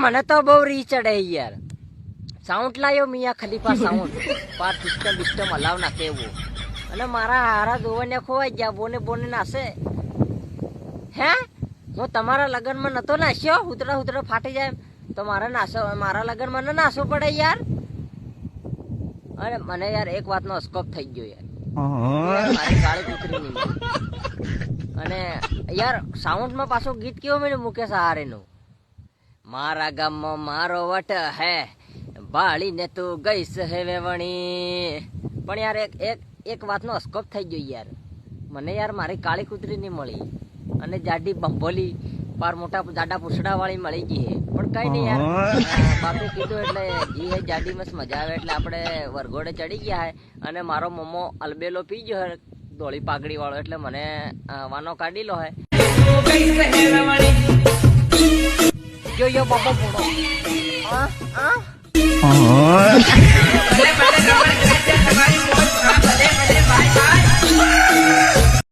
મને તો બહુ રી ચડે યાર. સાઉન્ડ લાયો મિયા ખલીફા સાઉન્ડ પાર સિસ્ટમ બિસ્ટમ હલાવ નાખે એવું. અને મારા હારા દોવને ખોવાઈ ગયા. બોને નાસે હે. હું તમારા લગ્નમાં નતો નાસ્યો. હુતરા ફાટી જાય તો મારા લગ્નમાં ન નાસવો પડે યાર. અરે મને યાર એક વાતનો સ્કોપ થઈ ગયો યાર. મારી કાળી કૂતરી ની અને યાર સાઉન્ડમાં પાછો ગીત કેવો મેં મુકેશ સહારેનું. મારા ગામમાં મારો વટ હે ભાળીને તું ગઈશ હે વેવણી. પણ યાર એક વાતનો સ્કોપ થઈ ગયો યાર. મને યાર મારી કાળી કૂતરી નહીં મળી અને જાડી બંભોલી પાર મોટા જાડા પૂછડા વાળી મળી ગઈ હે. પણ કઈ નહીં યાર, બાપે કીધું એટલે જી હે જાડી મસ્ત મજા આવે એટલે આપણે વરઘોડે ચડી ગયા હે. અને મારો મમ્મો અલબેલો પી ગયો હે ધોળી પાઘડી વાળો, એટલે મને વાનો કાઢી લો હે. yo bapak bodoh.